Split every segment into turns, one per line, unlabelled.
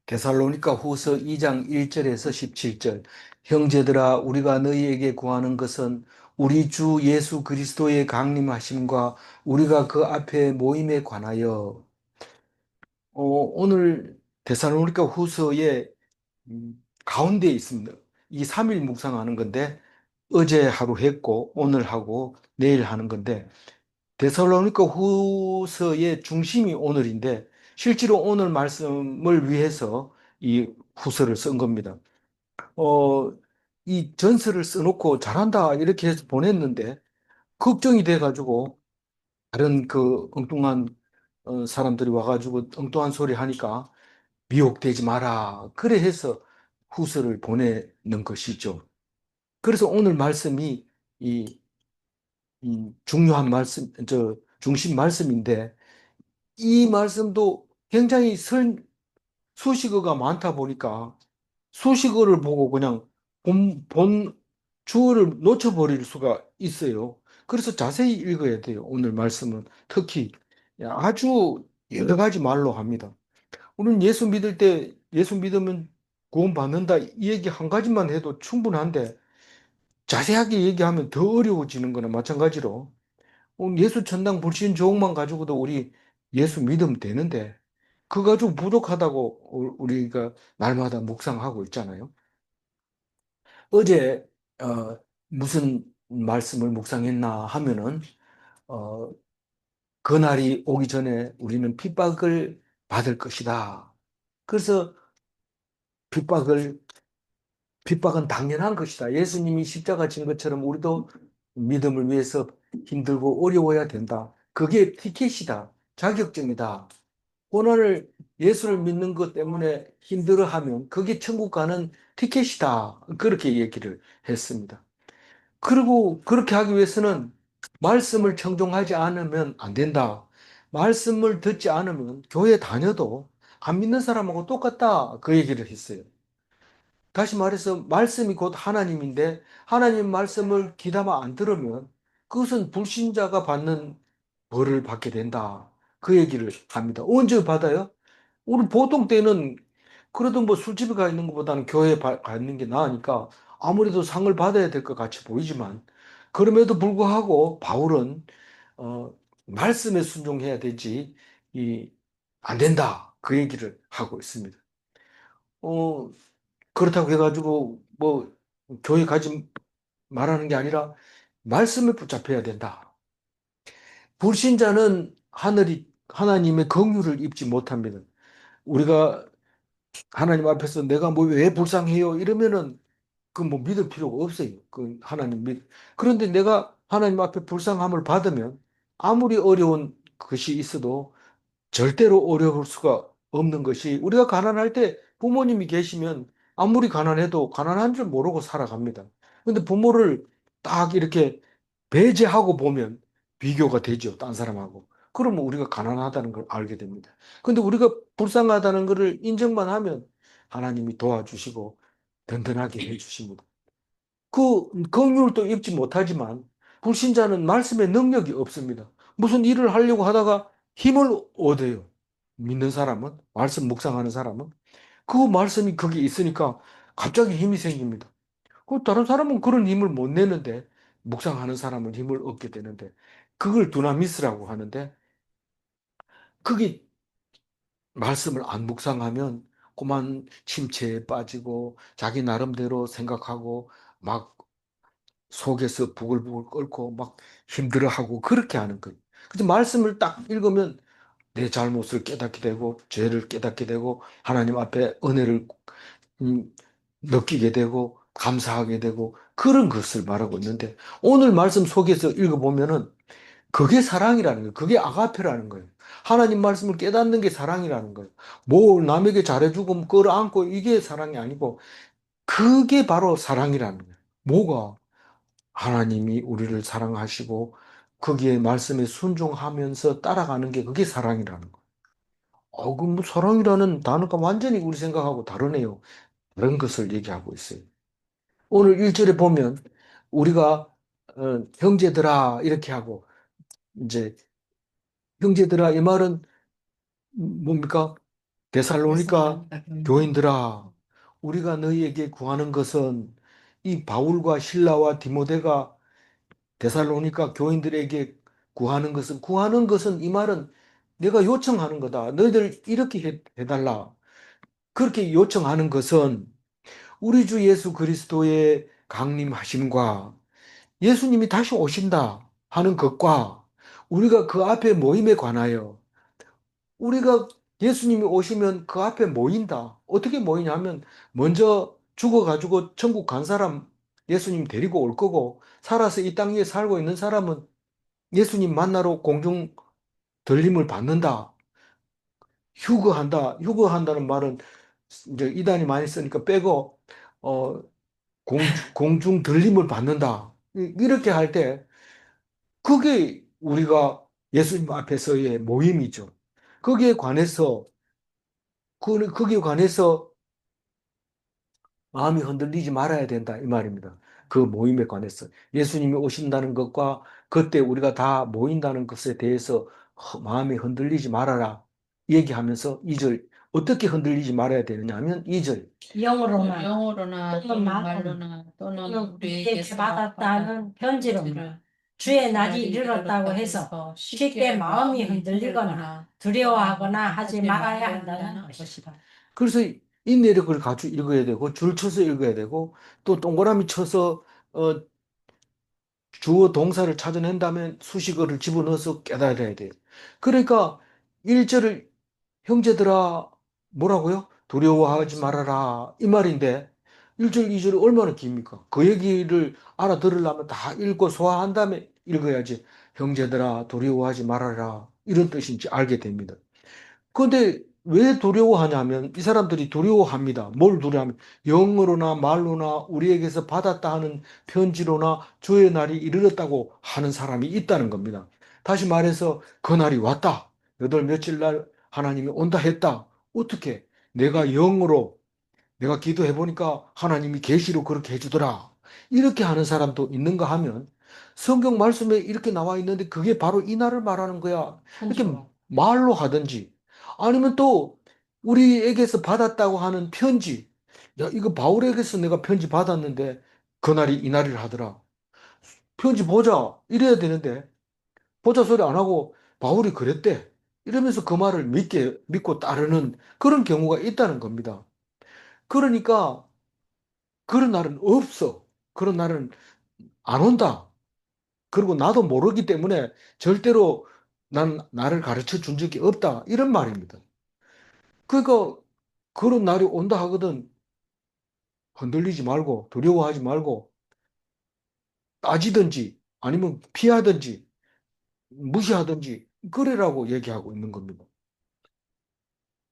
데살로니가 후서 2장 1절에서 17절. 형제들아, 우리가 너희에게 구하는 것은 우리 주 예수 그리스도의 강림하심과 우리가 그 앞에 모임에 관하여. 오늘 데살로니가 후서의 가운데에 있습니다. 이 3일 묵상하는 건데, 어제 하루 했고 오늘 하고 내일 하는 건데, 데살로니가 후서의 중심이 오늘인데, 실제로 오늘 말씀을 위해서 이 후서를 쓴 겁니다. 어, 이 전서를 써놓고 잘한다 이렇게 해서 보냈는데, 걱정이 돼가지고 다른 그 엉뚱한 사람들이 와가지고 엉뚱한 소리 하니까 미혹되지 마라, 그래 해서 후서를 보내는 것이죠. 그래서 오늘 말씀이 이, 이 중요한 말씀, 중심 말씀인데, 이 말씀도 굉장히 수식어가 많다 보니까 수식어를 보고 그냥 본 주어를 놓쳐버릴 수가 있어요. 그래서 자세히 읽어야 돼요. 오늘 말씀은 특히 아주 여러 가지 말로 합니다. 우리는 예수 믿을 때 예수 믿으면 구원받는다 이 얘기 한 가지만 해도 충분한데, 자세하게 얘기하면 더 어려워지는 거나 마찬가지로 예수 천당 불신 조항만 가지고도 우리 예수 믿으면 되는데, 그 가지고 부족하다고 우리가 날마다 묵상하고 있잖아요. 어제 무슨 말씀을 묵상했나 하면은, 어, 그날이 오기 전에 우리는 핍박을 받을 것이다. 그래서 핍박을 핍박은 당연한 것이다. 예수님이 십자가 진 것처럼 우리도 믿음을 위해서 힘들고 어려워야 된다. 그게 티켓이다. 자격증이다. 고난을 예수를 믿는 것 때문에 힘들어하면 그게 천국 가는 티켓이다. 그렇게 얘기를 했습니다. 그리고 그렇게 하기 위해서는 말씀을 청종하지 않으면 안 된다. 말씀을 듣지 않으면 교회 다녀도 안 믿는 사람하고 똑같다. 그 얘기를 했어요. 다시 말해서 말씀이 곧 하나님인데, 하나님 말씀을 귀담아 안 들으면 그것은 불신자가 받는 벌을 받게 된다. 그 얘기를 합니다. 언제 받아요? 우리 보통 때는 그래도 뭐 술집에 가 있는 것보다는 교회에 가 있는 게 나으니까 아무래도 상을 받아야 될 것 같이 보이지만, 그럼에도 불구하고 바울은 어, 말씀에 순종해야 되지 이, 안 된다. 그 얘기를 하고 있습니다. 어, 그렇다고 해가지고 뭐 교회 가지 말하는 게 아니라 말씀에 붙잡혀야 된다. 불신자는 하나님의 긍휼을 입지 못합니다. 우리가 하나님 앞에서 내가 뭐 왜 불쌍해요 이러면은 그 뭐 믿을 필요가 없어요. 그 하나님 그런데 내가 하나님 앞에 불쌍함을 받으면 아무리 어려운 것이 있어도 절대로 어려울 수가 없는 것이, 우리가 가난할 때 부모님이 계시면 아무리 가난해도 가난한 줄 모르고 살아갑니다. 근데 부모를 딱 이렇게 배제하고 보면 비교가 되죠, 딴 사람하고. 그러면 우리가 가난하다는 걸 알게 됩니다. 근데 우리가 불쌍하다는 것을 인정만 하면 하나님이 도와주시고 든든하게 해주십니다. 그 긍휼도 입지 못하지만 불신자는 말씀의 능력이 없습니다. 무슨 일을 하려고 하다가 힘을 얻어요. 믿는 사람은, 말씀 묵상하는 사람은 그 말씀이 거기 있으니까 갑자기 힘이 생깁니다. 그 다른 사람은 그런 힘을 못 내는데, 묵상하는 사람은 힘을 얻게 되는데, 그걸 두나미스라고 하는데, 그게 말씀을 안 묵상하면 그만 침체에 빠지고 자기 나름대로 생각하고 막 속에서 부글부글 끓고 막 힘들어하고 그렇게 하는 거예요. 그래서 말씀을 딱 읽으면 내 잘못을 깨닫게 되고 죄를 깨닫게 되고 하나님 앞에 은혜를 음, 느끼게 되고 감사하게 되고 그런 것을 말하고 있는데, 오늘 말씀 속에서 읽어보면은 그게 사랑이라는 거예요. 그게 아가페라는 거예요. 하나님 말씀을 깨닫는 게 사랑이라는 거예요. 뭐 남에게 잘해주고 끌어안고 이게 사랑이 아니고 그게 바로 사랑이라는 거예요. 뭐가? 하나님이 우리를 사랑하시고 거기에 말씀에 순종하면서 따라가는 게 그게 사랑이라는 거예요. 그뭐 사랑이라는 단어가 완전히 우리 생각하고 다르네요. 다른 것을 얘기하고 있어요. 오늘 1절에 보면 우리가 형제들아 이렇게 하고, 이제 형제들아 이 말은 뭡니까? 데살로니가
데살로니가 교인들.
교인들아, 우리가 너희에게 구하는 것은 이 바울과 실라와 디모데가 데살로니가 교인들에게 구하는 것은 이 말은 내가 요청하는 거다. 너희들 이렇게 해달라. 그렇게 요청하는 것은 우리 주 예수 그리스도의 강림하심과 예수님이 다시 오신다 하는 것과 우리가 그 앞에 모임에 관하여 우리가 예수님이 오시면 그 앞에 모인다. 어떻게 모이냐면 먼저 죽어가지고 천국 간 사람 예수님 데리고 올 거고 살아서 이 땅 위에 살고 있는 사람은 예수님 만나러 공중 들림을 받는다. 휴거한다. 휴거한다는 말은 이제 이단이 많이 쓰니까 빼고 어, 공중 들림을 받는다. 이렇게 할 때 그게 우리가 예수님 앞에서의 모임이죠. 거기에 관해서 거기에 관해서 마음이 흔들리지 말아야 된다 이 말입니다. 그 모임에 관해서 예수님이 오신다는 것과 그때 우리가 다 모인다는 것에 대해서 마음이 흔들리지 말아라 얘기하면서 2절 어떻게 흔들리지 말아야 되느냐 하면 2절
영어로나 또는 말로나 또는 우리에게서 받았다는 편지로나 주의 날이 이르렀다고 해서 쉽게 마음이 흔들리거나 두려워하거나 하지 말아야 한다는 것이다.
그래서 인내력을 가지고 읽어야 되고 줄 쳐서 읽어야 되고 또 동그라미 쳐서 어, 주어 동사를 찾아낸다면 수식어를 집어넣어서 깨달아야 돼요. 그러니까 1절을 형제들아 뭐라고요? 두려워하지 말아라 이 말인데 1절, 2절이 얼마나 깁니까? 그 얘기를 알아들으려면 다 읽고 소화한 다음에 읽어야지 형제들아 두려워하지 말아라 이런 뜻인지 알게 됩니다. 그런데 왜 두려워하냐면 이 사람들이 두려워합니다. 뭘 두려워하면 영어로나 말로나 우리에게서 받았다 하는 편지로나 주의 날이 이르렀다고 하는 사람이 있다는 겁니다. 다시 말해서 그 날이 왔다. 몇월 며칠 날 하나님이 온다 했다. 어떻게? 내가 영어로 내가 기도해 보니까 하나님이 계시로 그렇게 해주더라. 이렇게 하는 사람도 있는가 하면 성경 말씀에 이렇게 나와 있는데 그게 바로 이 날을 말하는 거야. 이렇게
편지로.
말로 하든지 아니면 또 우리에게서 받았다고 하는 편지. 야, 이거 바울에게서 내가 편지 받았는데 그날이 이 날이라 하더라. 편지 보자. 이래야 되는데 보자 소리 안 하고 바울이 그랬대. 이러면서 그 말을 믿고 따르는 그런 경우가 있다는 겁니다. 그러니까 그런 날은 없어. 그런 날은 안 온다. 그리고 나도 모르기 때문에 절대로 난 나를 가르쳐 준 적이 없다. 이런 말입니다. 그러니까 그런 날이 온다 하거든 흔들리지 말고 두려워하지 말고 따지든지 아니면 피하든지 무시하든지 그래라고 얘기하고 있는 겁니다.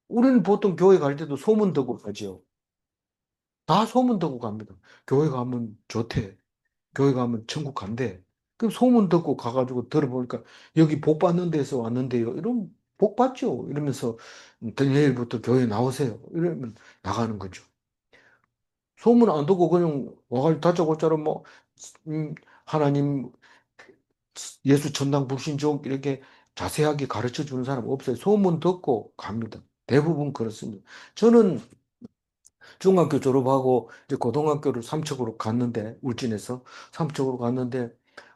우리는 보통 교회 갈 때도 소문 듣고 가죠. 다 소문 듣고 갑니다. 교회 가면 좋대. 교회 가면 천국 간대. 그럼 소문 듣고 가가지고 들어보니까 여기 복 받는 데서 왔는데요. 이러면 복 받죠. 이러면서 내일부터 교회 나오세요. 이러면 나가는 거죠. 소문 안 듣고 그냥 와가지고 다짜고짜로 뭐 음, 하나님 예수 천당 불신족 이렇게 자세하게 가르쳐 주는 사람 없어요. 소문 듣고 갑니다. 대부분 그렇습니다. 저는 중학교 졸업하고 이제 고등학교를 삼척으로 갔는데 울진에서 삼척으로 갔는데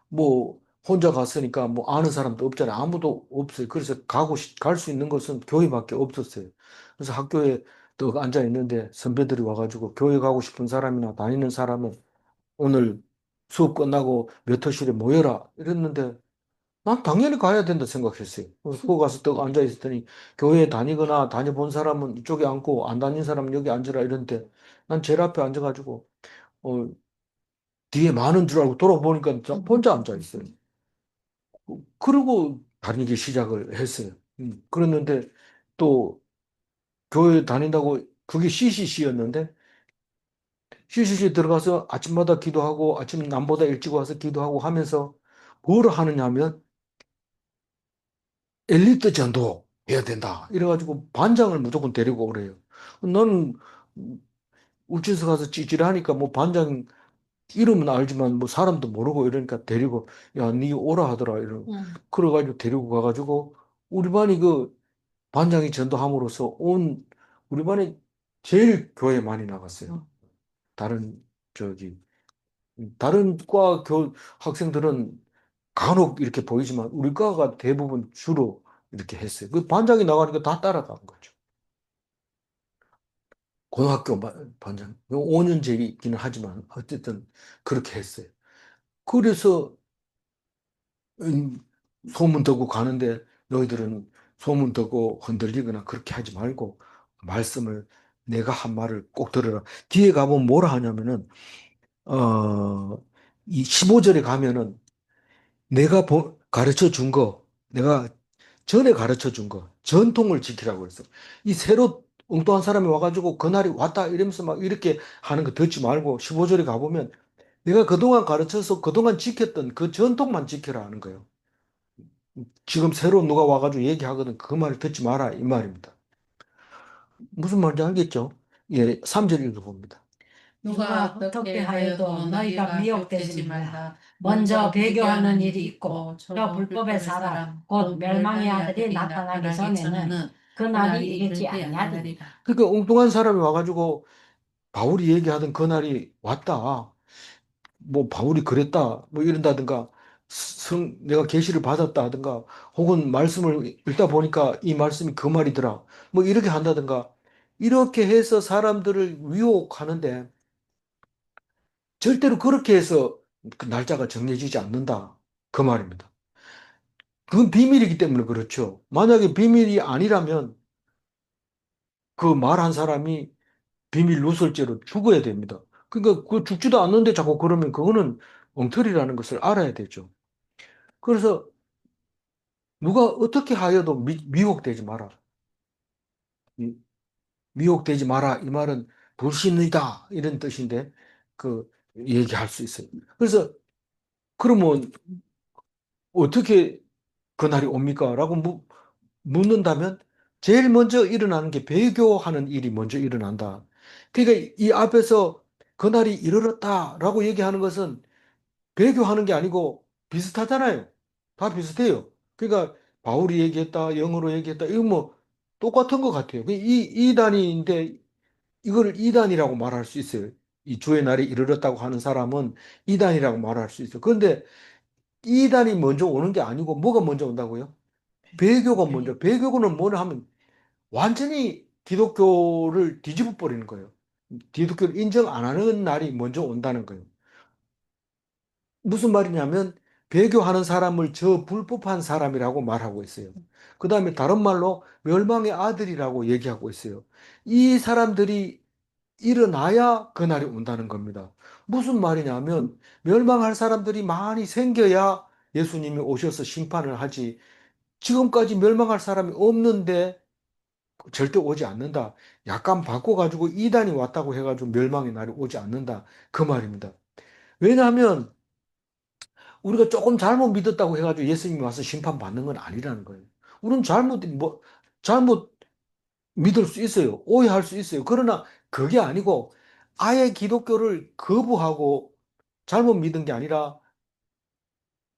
뭐 혼자 갔으니까 뭐 아는 사람도 없잖아요. 아무도 없어요. 그래서 갈 수 있는 것은 교회밖에 없었어요. 그래서 학교에 또 앉아 있는데 선배들이 와가지고 교회 가고 싶은 사람이나 다니는 사람은 오늘 수업 끝나고 몇 호실에 모여라 이랬는데 난 당연히 가야 된다 생각했어요. 그거 가서 또 앉아 있었더니 교회 다니거나 다녀본 사람은 이쪽에 앉고 안 다닌 사람은 여기 앉으라 이런데 난 제일 앞에 앉아가지고 어, 뒤에 많은 줄 알고 돌아보니까 저 혼자 앉아 있어요. 그리고 다니기 시작을 했어요. 그랬는데 또 교회 다닌다고 그게 CCC였는데 CCC 들어가서 아침마다 기도하고 아침 남보다 일찍 와서 기도하고 하면서 뭘 하느냐면 엘리트 전도 해야 된다. 이래가지고 반장을 무조건 데리고 오래요. 나는 울진서 가서 찌질하니까 뭐 반장 이름은 알지만 뭐 사람도 모르고 이러니까 데리고 야, 니 오라 하더라. 이러.
응.
그래가지고 데리고 가가지고 우리 반이 그 반장이 전도함으로써 온 우리 반에 제일 교회 많이 나갔어요. 다른 저기 다른 과 학생들은 간혹 이렇게 보이지만 우리 과가 대부분 주로 이렇게 했어요. 그 반장이 나가니까 다 따라간 거죠. 고등학교 반장 5년제이기는 하지만 어쨌든 그렇게 했어요. 그래서 음, 소문 듣고 가는데 너희들은 소문 듣고 흔들리거나 그렇게 하지 말고 말씀을 내가 한 말을 꼭 들으라. 뒤에 가보면 뭐라 하냐면은 어, 이 15절에 가면은 내가 가르쳐 준 거, 내가 전에 가르쳐 준 거, 전통을 지키라고 했어. 이 새로 엉뚱한 사람이 와가지고 그날이 왔다 이러면서 막 이렇게 하는 거 듣지 말고 15절에 가보면 내가 그동안 가르쳐서 그동안 지켰던 그 전통만 지켜라 하는 거예요. 지금 새로 누가 와가지고 얘기하거든 그 말을 듣지 마라 이 말입니다. 무슨 말인지 알겠죠? 예, 3절 읽어봅니다.
누가 어떻게 하여도 너희가 미혹되지 말라. 먼저 배교하는 일이 있고 저 불법의 사람 곧 멸망의 아들이 나타나기 전에는 그 날이 이르지 아니하리니.
그러니까 엉뚱한 사람이 와가지고 바울이 얘기하던 그 날이 왔다. 뭐 바울이 그랬다. 뭐 이런다든가 내가 계시를 받았다 하든가 혹은 말씀을 읽다 보니까 이 말씀이 그 말이더라. 뭐 이렇게 한다든가 이렇게 해서 사람들을 위혹하는데 절대로 그렇게 해서 그 날짜가 정해지지 않는다. 그 말입니다. 그건 비밀이기 때문에 그렇죠. 만약에 비밀이 아니라면 그 말한 사람이 비밀 누설죄로 죽어야 됩니다. 그러니까 그 죽지도 않는데 자꾸 그러면 그거는 엉터리라는 것을 알아야 되죠. 그래서 누가 어떻게 하여도 미혹되지 마라. 미- 미혹되지 마라. 이 말은 불신이다. 이런 뜻인데 그 얘기할 수 있어요. 그래서 그러면 어떻게 그날이 옵니까? 라고 묻는다면 제일 먼저 일어나는 게 배교하는 일이 먼저 일어난다. 그러니까 이 앞에서 그날이 이르렀다라고 얘기하는 것은 배교하는 게 아니고 비슷하잖아요. 다 비슷해요. 그러니까 바울이 얘기했다, 영어로 얘기했다, 이거 뭐 똑같은 것 같아요. 이단인데 이거를 이단이라고 말할 수 있어요. 이 주의 날이 이르렀다고 하는 사람은 이단이라고 말할 수 있어요. 그런데 이단이 먼저 오는 게 아니고 뭐가 먼저 온다고요? 배교가 먼저. 배교는 뭐냐 하면 완전히 기독교를 뒤집어 버리는 거예요. 기독교를 인정 안 하는 날이 먼저 온다는 거예요. 무슨 말이냐면 배교하는 사람을 저 불법한 사람이라고 말하고 있어요. 그 다음에 다른 말로 멸망의 아들이라고 얘기하고 있어요. 이 사람들이 일어나야 그날이 온다는 겁니다. 무슨 말이냐면 멸망할 사람들이 많이 생겨야 예수님이 오셔서 심판을 하지 지금까지 멸망할 사람이 없는데 절대 오지 않는다. 약간 바꿔가지고 이단이 왔다고 해가지고 멸망의 날이 오지 않는다. 그 말입니다. 왜냐하면 우리가 조금 잘못 믿었다고 해가지고 예수님이 와서 심판받는 건 아니라는 거예요. 우리는 잘못 믿을 수 있어요. 오해할 수 있어요. 그러나 그게 아니고 아예 기독교를 거부하고 잘못 믿은 게 아니라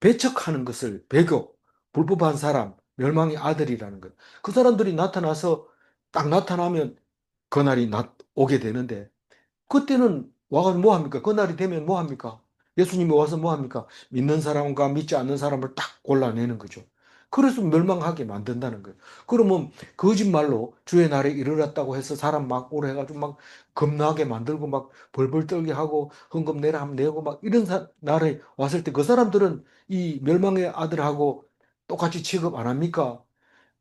배척하는 것을 배교, 불법한 사람, 멸망의 아들이라는 것. 그 사람들이 나타나서 딱 나타나면 그날이 오게 되는데 그때는 와가지고 뭐 합니까? 그날이 되면 뭐 합니까? 예수님이 와서 뭐 합니까? 믿는 사람과 믿지 않는 사람을 딱 골라내는 거죠. 그래서 멸망하게 만든다는 거예요. 그러면 거짓말로 주의 날에 이르렀다고 해서 사람 막 오래 해가지고 막 겁나게 만들고 막 벌벌 떨게 하고 헌금 내라 하면 내고 막 이런 날에 왔을 때 그 사람들은 이 멸망의 아들하고 똑같이 취급 안 합니까?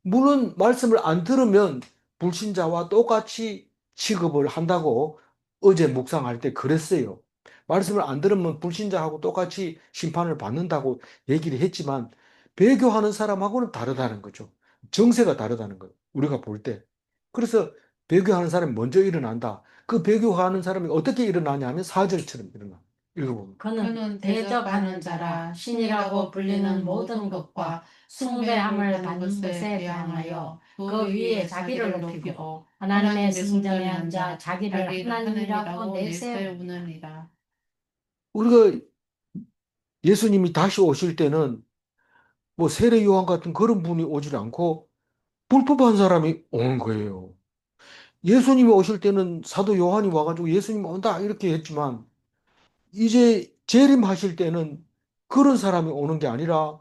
물론 말씀을 안 들으면 불신자와 똑같이 취급을 한다고 어제 묵상할 때 그랬어요. 말씀을 안 들으면 불신자하고 똑같이 심판을 받는다고 얘기를 했지만 배교하는 사람하고는 다르다는 거죠. 정세가 다르다는 거예요. 우리가 볼 때. 그래서 배교하는 사람이 먼저 일어난다. 그 배교하는 사람이 어떻게 일어나냐 하면 사절처럼 일어나. 읽어보면.
그는 대접하는 자라 신이라고 불리는 모든 것과 숭배함을 받는 것에 대항하여 그 위에 자기를 높이고 하나님의 성전에 앉아 자기를 하나님이라고 내세우느니라.
우리가 예수님이 다시 오실 때는 뭐 세례 요한 같은 그런 분이 오질 않고 불법한 사람이 오는 거예요. 예수님이 오실 때는 사도 요한이 와가지고 예수님 온다 이렇게 했지만 이제 재림하실 때는 그런 사람이 오는 게 아니라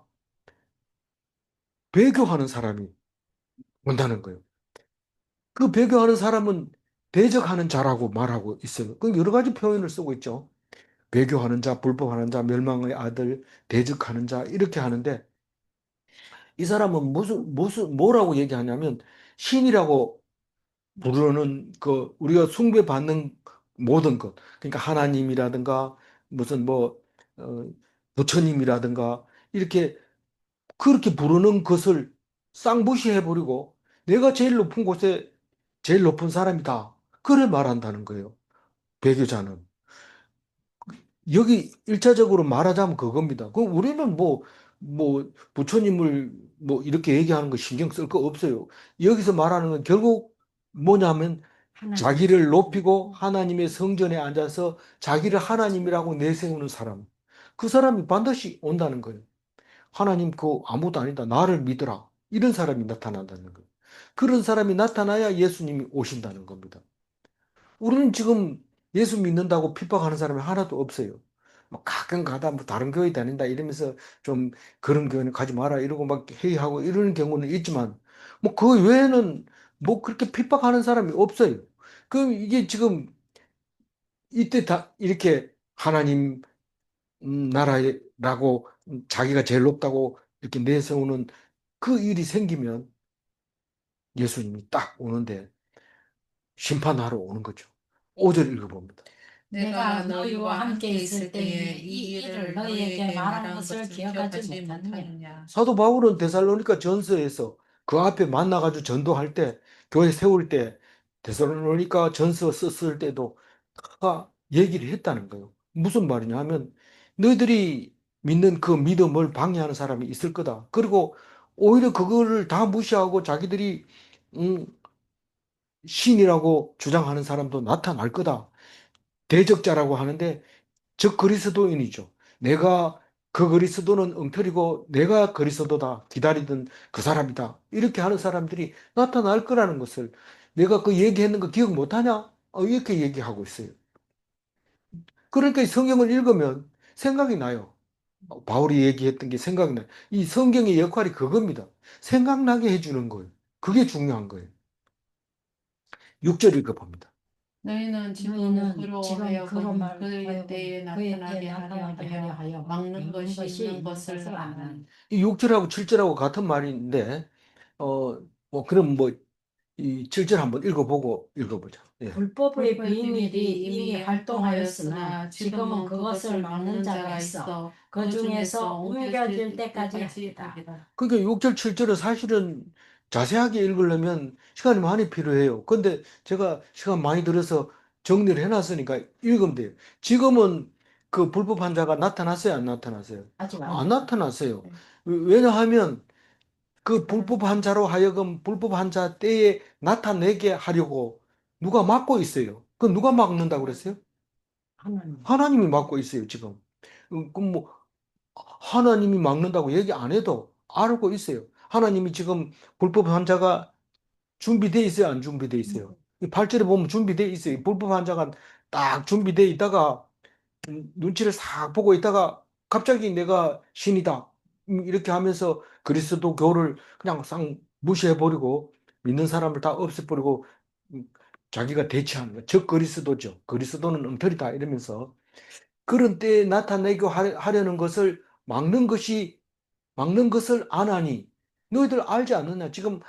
배교하는 사람이 온다는 거예요. 그 배교하는 사람은 대적하는 자라고 말하고 있어요. 그 여러 가지 표현을 쓰고 있죠. 배교하는 자, 불법하는 자, 멸망의 아들, 대적하는 자 이렇게 하는데 이 사람은 뭐라고 얘기하냐면 신이라고 부르는 그 우리가 숭배받는 모든 것, 그러니까 하나님이라든가 무슨 어, 부처님이라든가 이렇게 그렇게 부르는 것을 쌍무시해버리고 내가 제일 높은 곳에 제일 높은 사람이다. 그래 말한다는 거예요. 배교자는. 여기 일차적으로 말하자면 그겁니다. 그럼 우리는 부처님을 이렇게 얘기하는 거 신경 쓸 거 없어요. 여기서 말하는 건 결국 뭐냐면
하나님.
자기를 높이고 하나님의 성전에 앉아서 자기를 하나님이라고 내세우는 사람. 그 사람이 반드시 온다는 거예요. 하나님 그 아무것도 아니다. 나를 믿어라. 이런 사람이 나타난다는 거예요. 그런 사람이 나타나야 예수님이 오신다는 겁니다. 우리는 지금 예수 믿는다고 핍박하는 사람이 하나도 없어요. 뭐 가끔 가다 뭐 다른 교회 다닌다 이러면서 좀 그런 교회는 가지 마라 이러고 막 회의하고 이러는 경우는 있지만 뭐 그 외에는 뭐 그렇게 핍박하는 사람이 없어요. 그럼 이게 지금 이때 다 이렇게 하나님 나라라고 자기가 제일 높다고 이렇게 내세우는 그 일이 생기면 예수님이 딱 오는데 심판하러 오는 거죠. 5절 읽어봅니다.
내가 너희와 함께 있을 때에 이 일을 너희에게 말한 것을 기억하지 못하느냐.
사도 바울은 데살로니가 전서에서 그 앞에 만나가지고 전도할 때, 교회 세울 때, 데살로니가 전서 썼을 때도 다 얘기를 했다는 거예요. 무슨 말이냐 하면, 너희들이 믿는 그 믿음을 방해하는 사람이 있을 거다. 그리고 오히려 그거를 다 무시하고 자기들이 음, 신이라고 주장하는 사람도 나타날 거다. 대적자라고 하는데 즉 그리스도인이죠. 내가 그 그리스도는 엉터리고 내가 그리스도다 기다리던 그 사람이다. 이렇게 하는 사람들이 나타날 거라는 것을 내가 그 얘기했는 거 기억 못하냐? 이렇게 얘기하고 있어요. 그러니까 이 성경을 읽으면 생각이 나요. 바울이 얘기했던 게 생각이 나요. 이 성경의 역할이 그겁니다. 생각나게 해주는 거예요. 그게 중요한 거예요. 6절 읽어봅니다.
너희는 지금 그로 하여금 그의 때에 나타나게 하려 하여 막는 것이 있는 것을 아나니.
이 6절하고 7절하고 같은 말인데, 그럼 이 7절 한번 읽어보고 읽어보자. 예.
불법의 비밀이 이미 활동하였으나 지금은 그것을 막는 자가 있어 그 중에서 옮겨질 때까지 하리라.
그러니까 6절, 7절은 사실은 자세하게 읽으려면 시간이 많이 필요해요. 근데 제가 시간 많이 들어서 정리를 해놨으니까 읽으면 돼요. 지금은 그 불법 환자가 나타났어요, 안 나타났어요?
아직
안
안
나타났어요. 왜냐하면 그 불법 환자로 하여금 불법 환자 때에 나타내게 하려고 누가 막고 있어요. 그 누가 막는다고 그랬어요?
하나님.
하나님이 막고 있어요, 지금. 그럼 하나님이 막는다고 얘기 안 해도 알고 있어요. 하나님이 지금 불법 환자가 준비돼 있어요, 안 준비돼 있어요? 이 8절에 보면 준비돼 있어요. 불법 환자가 딱 준비돼 있다가 눈치를 싹 보고 있다가 갑자기 내가 신이다. 이렇게 하면서 그리스도 교를 그냥 싹 무시해버리고 믿는 사람을 다 없애버리고 음, 자기가 대체하는 거. 즉 그리스도죠. 그리스도는 엉터리다 이러면서 그런 때에 나타내고 하려는 것을 막는 것을 안 하니 너희들 알지 않느냐? 지금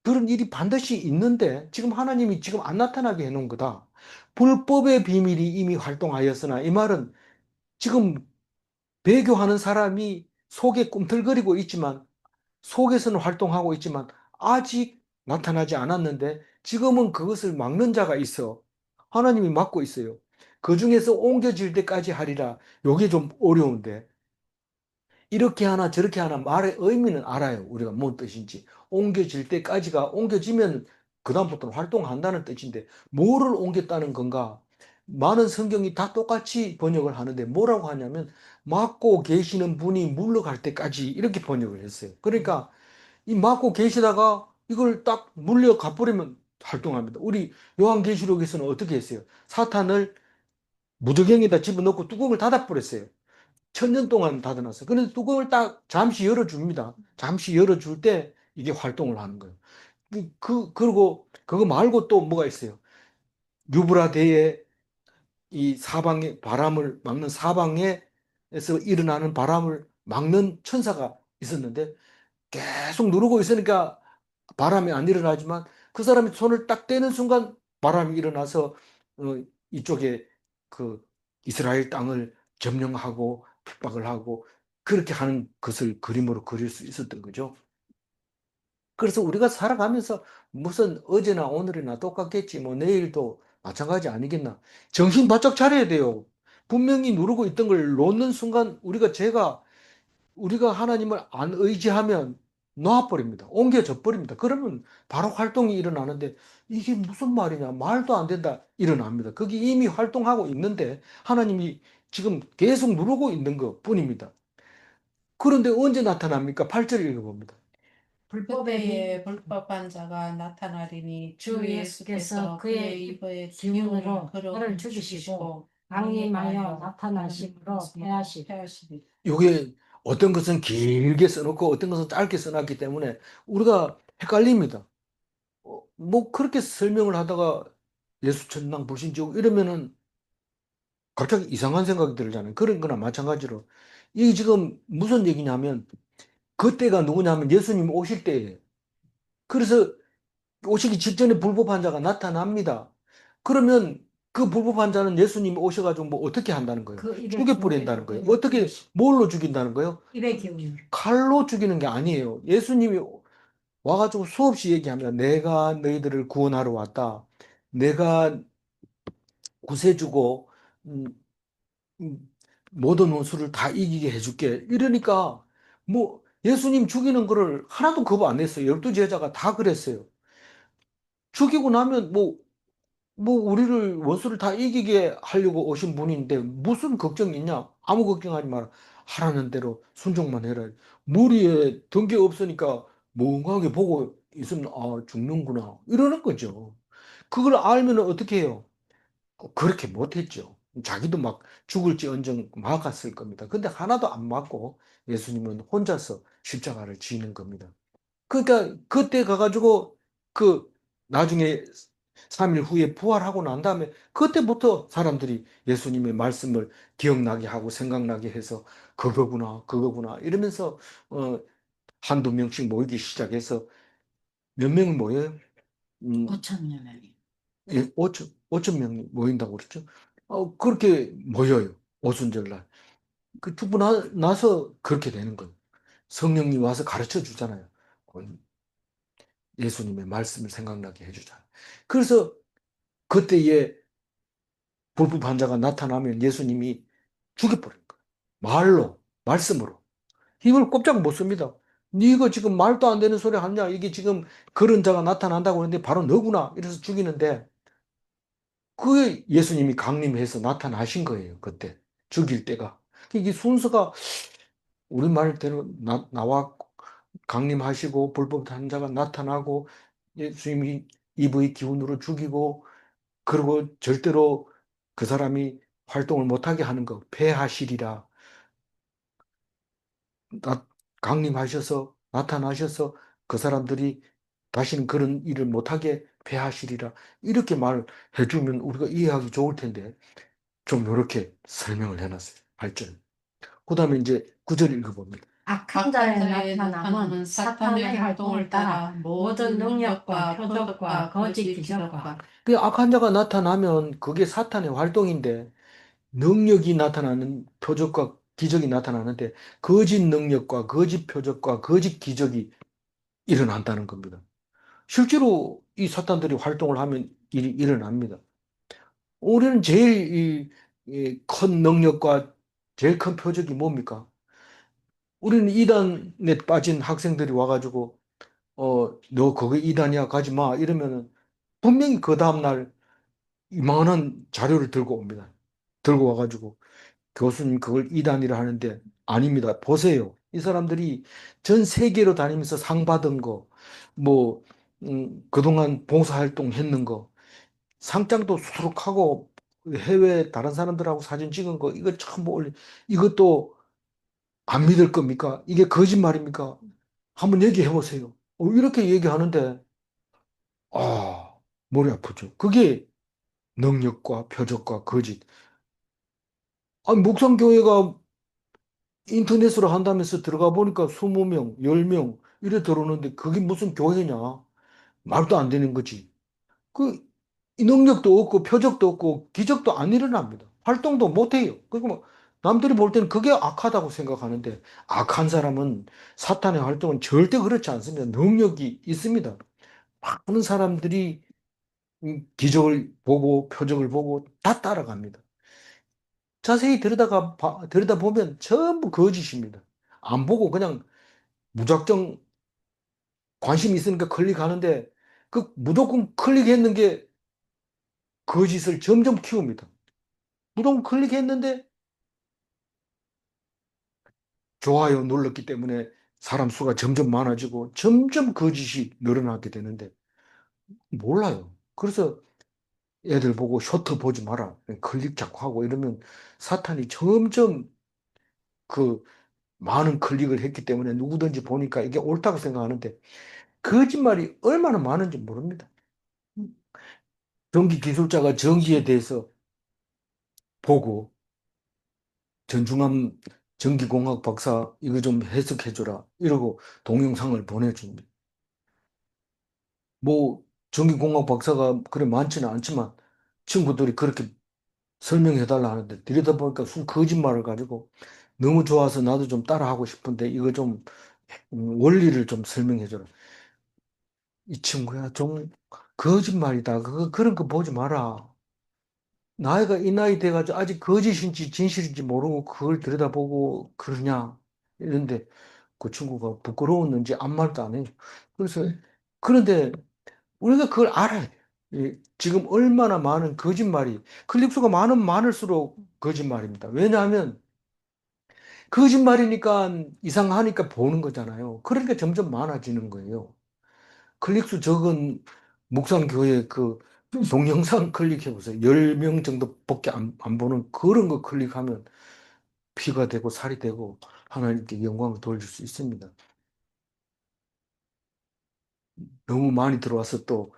그런 일이 반드시 있는데 지금 하나님이 지금 안 나타나게 해놓은 거다. 불법의 비밀이 이미 활동하였으나 이 말은 지금 배교하는 사람이 속에 꿈틀거리고 있지만 속에서는 활동하고 있지만 아직 나타나지 않았는데 지금은 그것을 막는 자가 있어. 하나님이 막고 있어요. 그 중에서 옮겨질 때까지 하리라. 요게 좀 어려운데 이렇게 하나 저렇게 하나 말의 의미는 알아요. 우리가 뭔 뜻인지. 옮겨질 때까지가 옮겨지면 그다음부터는 활동한다는 뜻인데 뭐를 옮겼다는 건가? 많은 성경이 다 똑같이 번역을 하는데 뭐라고 하냐면 맡고 계시는 분이 물러갈 때까지 이렇게 번역을 했어요. 그러니까 이 맡고 계시다가 이걸 딱 물려 가버리면 활동합니다. 우리 요한계시록에서는 어떻게 했어요? 사탄을 무저갱에다 집어넣고 뚜껑을 닫아버렸어요. 1000년 동안 닫아놨어요. 그런데 뚜껑을 딱 잠시 열어줍니다. 잠시 열어줄 때 이게 활동을 하는 거예요. 그리고 그거 말고 또 뭐가 있어요? 유브라데에 이 사방에 바람을 막는 사방에서 일어나는 바람을 막는 천사가 있었는데 계속 누르고 있으니까 바람이 안 일어나지만 그 사람이 손을 딱 떼는 순간 바람이 일어나서 이쪽에 그 이스라엘 땅을 점령하고 핍박을 하고 그렇게 하는 것을 그림으로 그릴 수 있었던 거죠. 그래서 우리가 살아가면서 무슨 어제나 오늘이나 똑같겠지, 뭐 내일도 마찬가지 아니겠나. 정신 바짝 차려야 돼요. 분명히 누르고 있던 걸 놓는 순간 우리가 하나님을 안 의지하면 놔버립니다. 옮겨져 버립니다. 그러면 바로 활동이 일어나는데 이게 무슨 말이냐, 말도 안 된다, 일어납니다. 거기 이미 활동하고 있는데 하나님이 지금 계속 누르고 있는 것 뿐입니다. 그런데 언제 나타납니까? 8절 읽어봅니다.
불법에
그때에 불법한 자가 나타나리니
주 예수께서 그의 입의 기운으로 그를 죽이시고 강림하여 나타나심으로 패하시리.
요게 어떤 것은 길게 써놓고 어떤 것은 짧게 써놨기 때문에 우리가 헷갈립니다. 뭐 그렇게 설명을 하다가 예수 천당 불신지옥 이러면은 갑자기 이상한 생각이 들잖아요. 그런 거나 마찬가지로 이게 지금 무슨 얘기냐면 그때가 누구냐면 예수님 오실 때예요. 그래서 오시기 직전에 불법한 자가 나타납니다. 그러면 그 불법한 자는 예수님이 오셔가지고 뭐 어떻게 한다는 거예요?
그 입에
죽여버린다는 거예요.
기운으로
어떻게, 뭘로 죽인다는 거예요?
입의 기운으로.
칼로 죽이는 게 아니에요. 예수님이 와가지고 수없이 얘기하면 내가 너희들을 구원하러 왔다. 내가 구세주고 음, 모든 원수를 다 이기게 해줄게. 이러니까 뭐 예수님 죽이는 거를 하나도 거부 안 했어요. 12제자가 다 그랬어요. 죽이고 나면 뭐 우리를 원수를 다 이기게 하려고 오신 분인데 무슨 걱정이 있냐? 아무 걱정하지 마라. 하라는 대로 순종만 해라. 머리에 든 게 없으니까 멍하게 보고 있으면 아 죽는구나 이러는 거죠. 그걸 알면 어떻게 해요? 그렇게 못했죠. 자기도 막 죽을지언정 막았을 겁니다. 근데 하나도 안 맞고 예수님은 혼자서 십자가를 지는 겁니다. 그러니까 그때 가가지고 그 나중에 3일 후에 부활하고 난 다음에 그때부터 사람들이 예수님의 말씀을 기억나게 하고 생각나게 해서 그거구나 그거구나 이러면서 어 한두 명씩 모이기 시작해서 몇 명을 모여요?
5천여 명이.
예, 5천 명이 모인다고 그랬죠. 그렇게 모여요. 오순절날. 그 죽고 나서 그렇게 되는 거예요. 성령님 와서 가르쳐 주잖아요. 어, 예수님의 말씀을 생각나게 해주잖아요. 그래서 그때에 불법 환자가 나타나면 예수님이 죽여버린 거예요. 말씀으로. 힘을 꼼짝 못 씁니다. 네가 지금 말도 안 되는 소리 하냐? 이게 지금 그런 자가 나타난다고 하는데 바로 너구나. 이래서 죽이는데 그 예수님이 강림해서 나타나신 거예요. 그때 죽일 때가. 이게 순서가 우리 말대로 나와 강림하시고 불법 환자가 나타나고 예수님이 입의 기운으로 죽이고 그리고 절대로 그 사람이 활동을 못하게 하는 거 폐하시리라. 나- 강림하셔서 나타나셔서 그 사람들이 다시는 그런 일을 못하게 폐하시리라. 이렇게 말해주면 우리가 이해하기 좋을 텐데 좀 이렇게 설명을 해놨어요. 8절. 그 다음에 이제 9절 읽어봅니다.
악한 자의 나타남은 사탄의 활동을 따라 모든 능력과 표적과 거짓 기적과
그 악한 자가 나타나면 그게 사탄의 활동인데 능력이 나타나는 표적과 기적이 나타나는데 거짓 능력과 거짓 표적과 거짓 기적이 일어난다는 겁니다. 실제로 이 사탄들이 활동을 하면 일이 일어납니다. 우리는 제일 큰 능력과 제일 큰 표적이 뭡니까? 우리는 이단에 빠진 학생들이 와가지고 너 그거 이단이야 가지 마 이러면은 분명히 그 다음날 이만한 자료를 들고 옵니다. 들고 와가지고 교수님 그걸 이단이라 하는데 아닙니다. 보세요. 이 사람들이 전 세계로 다니면서 상 받은 거, 뭐 그동안 봉사활동 했는 거, 상장도 수록하고 해외 다른 사람들하고 사진 찍은 거, 이거 참 올리, 이것도 안 믿을 겁니까? 이게 거짓말입니까? 한번 얘기해 보세요. 이렇게 얘기하는데, 아, 머리 아프죠. 그게 능력과 표적과 거짓. 아니, 묵상교회가 인터넷으로 한다면서 들어가 보니까 20명, 10명, 이래 들어오는데 그게 무슨 교회냐? 말도 안 되는 거지. 그, 이 능력도 없고, 표적도 없고, 기적도 안 일어납니다. 활동도 못 해요. 그리고 뭐, 남들이 볼 때는 그게 악하다고 생각하는데, 악한 사람은 사탄의 활동은 절대 그렇지 않습니다. 능력이 있습니다. 많은 사람들이 기적을 보고, 표적을 보고, 다 따라갑니다. 자세히 들여다보면 전부 거짓입니다. 안 보고 그냥 무작정 관심 있으니까 클릭하는데 그 무조건 클릭했는 게 거짓을 점점 키웁니다. 무조건 클릭했는데 좋아요 눌렀기 때문에 사람 수가 점점 많아지고 점점 거짓이 늘어나게 되는데 몰라요. 그래서 애들 보고 쇼트 보지 마라. 클릭 자꾸 하고 이러면 사탄이 점점 그 많은 클릭을 했기 때문에 누구든지 보니까 이게 옳다고 생각하는데 거짓말이 얼마나 많은지 모릅니다. 전기 기술자가 전기에 대해서 보고 전중함 전기공학 박사 이거 좀 해석해줘라 이러고 동영상을 보내줍니다. 뭐 전기공학 박사가 그래 많지는 않지만 친구들이 그렇게 설명해달라 하는데 들여다보니까 순 거짓말을 가지고 너무 좋아서 나도 좀 따라하고 싶은데 이거 좀 원리를 좀 설명해줘라. 이 친구야 좀 거짓말이다. 그런 거 보지 마라. 나이가 이 나이 돼가지고 아직 거짓인지 진실인지 모르고 그걸 들여다보고 그러냐 이런데 그 친구가 부끄러웠는지 아무 말도 안 해요. 그래서 그런데 우리가 그걸 알아야 돼요. 지금 얼마나 많은 거짓말이 클릭수가 많을수록 거짓말입니다. 왜냐하면 거짓말이니까 이상하니까 보는 거잖아요. 그러니까 점점 많아지는 거예요. 클릭수 적은 묵상교회 그 동영상 클릭해 보세요. 10명 정도밖에 안 보는 그런 거 클릭하면 피가 되고 살이 되고 하나님께 영광을 돌릴 수 있습니다. 너무 많이 들어와서 또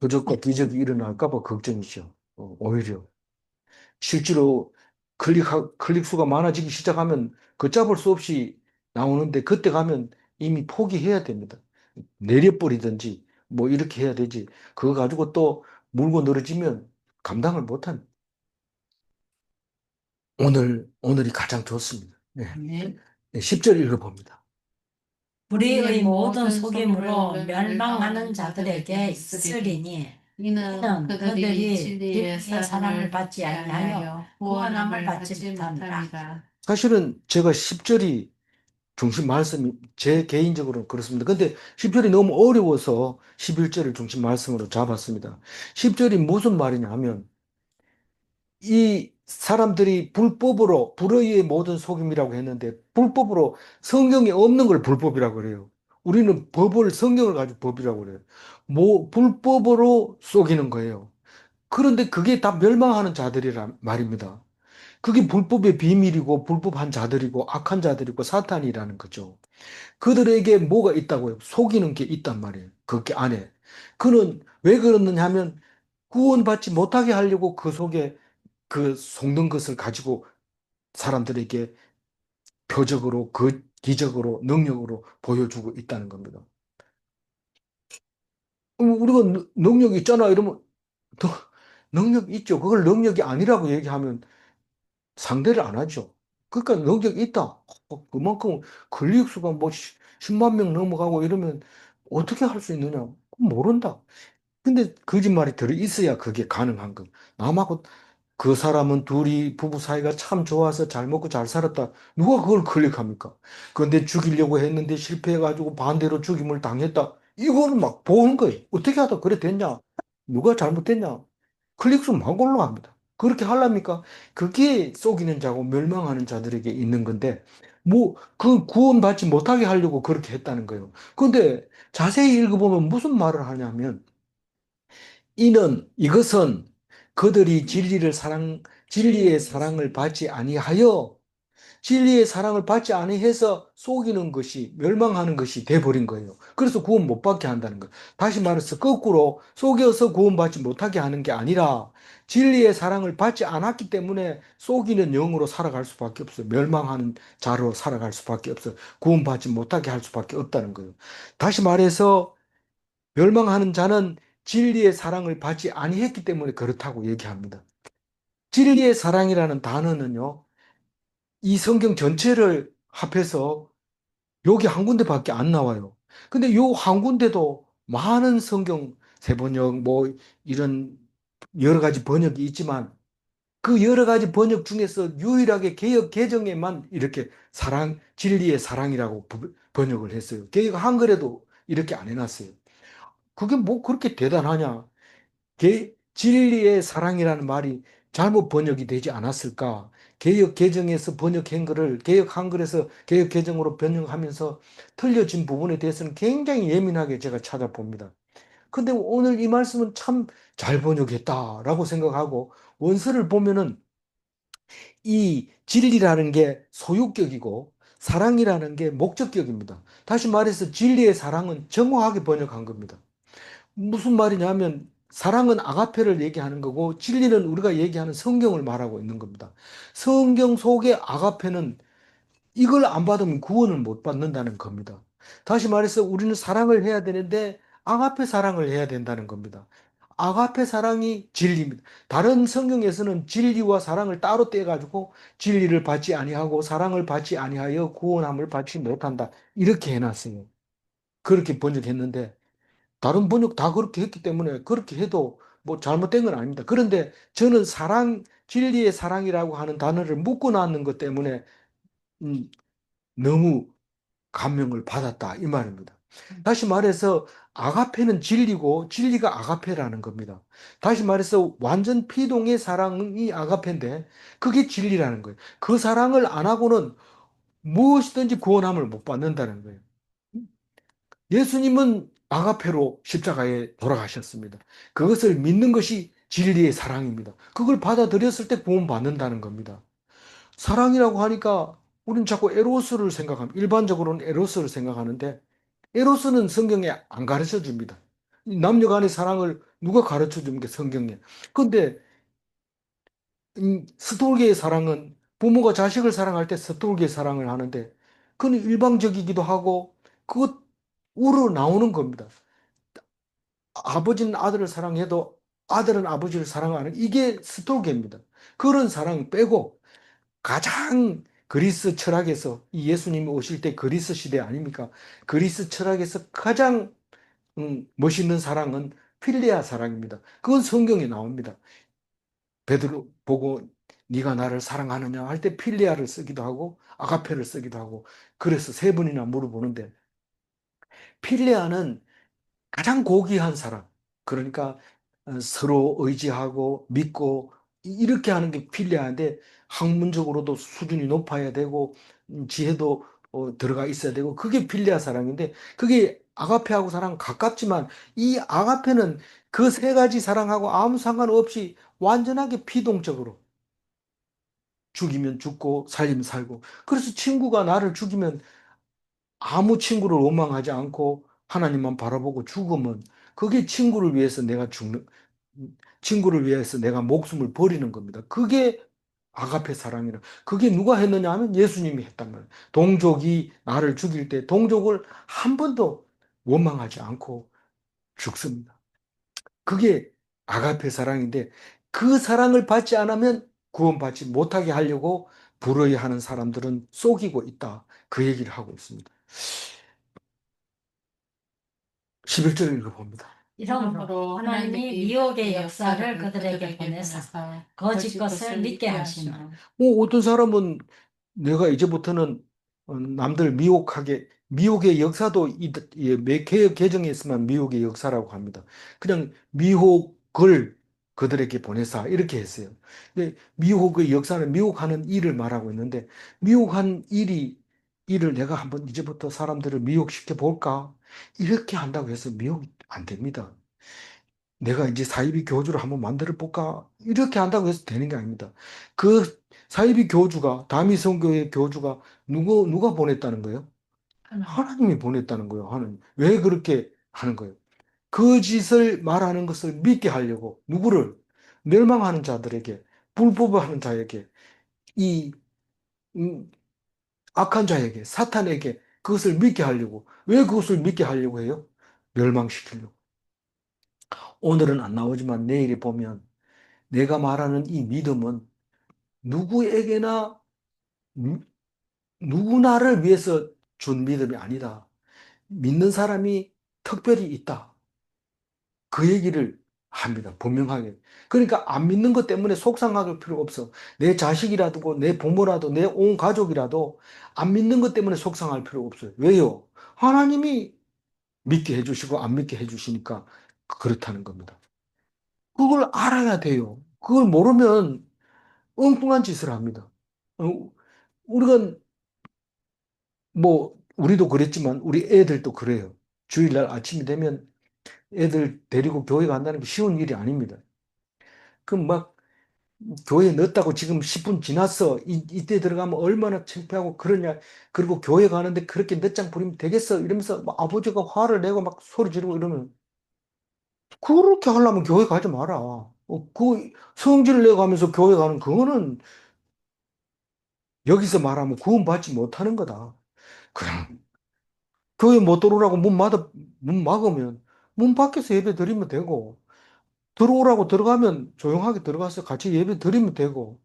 표적과 기적이 일어날까 봐 걱정이죠. 오히려 실제로 클릭 수가 많아지기 시작하면 걷잡을 수 없이 나오는데 그때 가면 이미 포기해야 됩니다. 내려버리든지 뭐 이렇게 해야 되지. 그거 가지고 또 물고 늘어지면 감당을 못합니다. 오늘이 가장 좋습니다. 네.
네.
네, 10절 읽어봅니다.
불의의 모든 속임으로 멸망하는 자들에게 있으리니 이는 그들이 진리의 사랑을 받지 아니하여 구원함을 받지 못함이라.
사실은 제가 10절이 중심 말씀이 제 개인적으로는 그렇습니다. 근데 10절이 너무 어려워서 11절을 중심 말씀으로 잡았습니다. 10절이 무슨 말이냐 하면 이 사람들이 불법으로 불의의 모든 속임이라고 했는데 불법으로 성경에 없는 걸 불법이라고 그래요. 우리는 법을 성경을 가지고 법이라고 그래요. 뭐 불법으로 속이는 거예요. 그런데 그게 다 멸망하는 자들이란 말입니다. 그게 불법의 비밀이고 불법한 자들이고 악한 자들이고 사탄이라는 거죠. 그들에게 뭐가 있다고요? 속이는 게 있단 말이에요. 그 안에. 그는 왜 그러느냐 하면 구원받지 못하게 하려고 그 속에 그 속는 것을 가지고 사람들에게 표적으로, 그 기적으로, 능력으로 보여주고 있다는 겁니다. 우리가 능력이 있잖아 이러면 능력 있죠. 그걸 능력이 아니라고 얘기하면 상대를 안 하죠. 그러니까 능력이 있다. 그만큼 클릭 수가 뭐 10만 명 넘어가고 이러면 어떻게 할 수 있느냐? 모른다. 근데 거짓말이 들어 있어야 그게 가능한 거. 남하고 그 사람은 둘이 부부 사이가 참 좋아서 잘 먹고 잘 살았다. 누가 그걸 클릭합니까? 그런데 죽이려고 했는데 실패해가지고 반대로 죽임을 당했다. 이거는 막 보는 거예요. 어떻게 하다 그래 됐냐? 누가 잘못됐냐? 클릭수 막 올라갑니다. 그렇게 하려니까 그게 속이는 자고 멸망하는 자들에게 있는 건데 그 구원받지 못하게 하려고 그렇게 했다는 거예요. 그런데 자세히 읽어보면 무슨 말을 하냐면, 이것은 그들이 진리의 사랑을 받지 아니하여 진리의 사랑을 받지 아니해서 속이는 것이 멸망하는 것이 돼버린 거예요. 그래서 구원 못 받게 한다는 거예요. 다시 말해서 거꾸로 속여서 구원받지 못하게 하는 게 아니라 진리의 사랑을 받지 않았기 때문에 속이는 영으로 살아갈 수밖에 없어요. 멸망하는 자로 살아갈 수밖에 없어요. 구원받지 못하게 할 수밖에 없다는 거예요. 다시 말해서 멸망하는 자는 진리의 사랑을 받지 아니했기 때문에 그렇다고 얘기합니다. 진리의 사랑이라는 단어는요, 이 성경 전체를 합해서 여기 한 군데밖에 안 나와요. 근데 요 한 군데도 많은 성경 세번역 뭐 이런 여러 가지 번역이 있지만 그 여러 가지 번역 중에서 유일하게 개역 개정에만 이렇게 진리의 사랑이라고 번역을 했어요. 개역 한글에도 이렇게 안 해놨어요. 그게 뭐 그렇게 대단하냐? 진리의 사랑이라는 말이 잘못 번역이 되지 않았을까? 개역 개정에서 번역한 거를 개역 한글에서 개역 개정으로 번역하면서 틀려진 부분에 대해서는 굉장히 예민하게 제가 찾아봅니다. 근데 오늘 이 말씀은 참 잘 번역했다라고 생각하고 원서를 보면은 이 진리라는 게 소유격이고 사랑이라는 게 목적격입니다. 다시 말해서 진리의 사랑은 정확하게 번역한 겁니다. 무슨 말이냐면 사랑은 아가페를 얘기하는 거고 진리는 우리가 얘기하는 성경을 말하고 있는 겁니다. 성경 속의 아가페는 이걸 안 받으면 구원을 못 받는다는 겁니다. 다시 말해서 우리는 사랑을 해야 되는데 아가페 사랑을 해야 된다는 겁니다. 아가페 사랑이 진리입니다. 다른 성경에서는 진리와 사랑을 따로 떼가지고 진리를 받지 아니하고 사랑을 받지 아니하여 구원함을 받지 못한다. 이렇게 해놨어요. 그렇게 번역했는데 다른 번역 다 그렇게 했기 때문에 그렇게 해도 뭐 잘못된 건 아닙니다. 그런데 저는 진리의 사랑이라고 하는 단어를 묶어 놨는 것 때문에 음, 너무 감명을 받았다 이 말입니다. 다시 말해서 아가페는 진리고 진리가 아가페라는 겁니다. 다시 말해서 완전 피동의 사랑이 아가페인데 그게 진리라는 거예요. 그 사랑을 안 하고는 무엇이든지 구원함을 못 받는다는 거예요. 예수님은 아가페로 십자가에 돌아가셨습니다. 그것을 믿는 것이 진리의 사랑입니다. 그걸 받아들였을 때 구원받는다는 겁니다. 사랑이라고 하니까 우리는 자꾸 에로스를 생각합니다. 일반적으로는 에로스를 생각하는데 에로스는 성경에 안 가르쳐 줍니다. 남녀 간의 사랑을 누가 가르쳐 주는 게 성경에. 근데 스토르게의 사랑은 부모가 자식을 사랑할 때 스토르게의 사랑을 하는데 그건 일방적이기도 하고 그것 우러 나오는 겁니다. 아버지는 아들을 사랑해도 아들은 아버지를 사랑하는 이게 스토르게입니다. 그런 사랑 빼고 가장 그리스 철학에서 이 예수님이 오실 때 그리스 시대 아닙니까? 그리스 철학에서 가장 멋있는 사랑은 필레아 사랑입니다. 그건 성경에 나옵니다. 베드로 보고 네가 나를 사랑하느냐 할 때 필레아를 쓰기도 하고 아가페를 쓰기도 하고 그래서 세 번이나 물어보는데 필레아는 가장 고귀한 사람. 그러니까 서로 의지하고 믿고 이렇게 하는 게 필요한데 학문적으로도 수준이 높아야 되고 지혜도 들어가 있어야 되고 그게 필리아 사랑인데 그게 아가페하고 사랑 가깝지만 이 아가페는 그 세 가지 사랑하고 아무 상관없이 완전하게 피동적으로 죽이면 죽고 살리면 살고 그래서 친구가 나를 죽이면 아무 친구를 원망하지 않고 하나님만 바라보고 죽으면 그게 친구를 위해서 내가 목숨을 버리는 겁니다. 그게 아가페 사랑이라. 그게 누가 했느냐 하면 예수님이 했단 말이에요. 동족이 나를 죽일 때 동족을 한 번도 원망하지 않고 죽습니다. 그게 아가페 사랑인데 그 사랑을 받지 않으면 구원받지 못하게 하려고 불의하는 사람들은 속이고 있다. 그 얘기를 하고 있습니다. 11절 읽어봅니다.
이러므로 하나님이 미혹의 역사를 그들에게 보내사 거짓 것을 믿게 하시나
어떤 사람은 내가 이제부터는 남들 미혹의 역사도 개혁 개정에 있으면 미혹의 역사라고 합니다. 그냥 미혹을 그들에게 보내사 이렇게 했어요. 근데 미혹의 역사는 미혹하는 일을 말하고 있는데 미혹한 일이 이를 내가 한번 이제부터 사람들을 미혹시켜 볼까? 이렇게 한다고 해서 미혹이 안 됩니다. 내가 이제 사이비 교주를 한번 만들어 볼까? 이렇게 한다고 해서 되는 게 아닙니다. 그 사이비 교주가, 다미성교의 교주가 누가 보냈다는 거예요? 하나님이 보냈다는 거예요. 하나님. 왜 그렇게 하는 거예요? 그 짓을 말하는 것을 믿게 하려고 누구를? 멸망하는 자들에게, 불법하는 자에게, 이 음, 악한 자에게, 사탄에게 그것을 믿게 하려고. 왜 그것을 믿게 하려고 해요? 멸망시키려고. 오늘은 안 나오지만 내일에 보면 내가 말하는 이 믿음은 누구에게나 누구나를 위해서 준 믿음이 아니다. 믿는 사람이 특별히 있다. 그 얘기를 합니다. 분명하게. 그러니까 안 믿는 것 때문에 속상할 필요가 없어. 내 자식이라도, 내 부모라도, 내 온 가족이라도 안 믿는 것 때문에 속상할 필요가 없어요. 왜요? 하나님이 믿게 해주시고 안 믿게 해주시니까 그렇다는 겁니다. 그걸 알아야 돼요. 그걸 모르면 엉뚱한 짓을 합니다. 우리가 우리도 그랬지만 우리 애들도 그래요. 주일날 아침이 되면 애들 데리고 교회 간다는 게 쉬운 일이 아닙니다. 그럼 막 교회 넣었다고 지금 10분 지났어. 이때 들어가면 얼마나 창피하고 그러냐. 그리고 교회 가는데 그렇게 늦장 부리면 되겠어. 이러면서 막 아버지가 화를 내고 막 소리 지르고 이러면 그렇게 하려면 교회 가지 마라. 그 성질을 내고 하면서 교회 가는 그거는 여기서 말하면 구원받지 못하는 거다. 그냥 교회 못 들어오라고 문 막으면 문 밖에서 예배 드리면 되고 들어오라고 들어가면 조용하게 들어가서 같이 예배 드리면 되고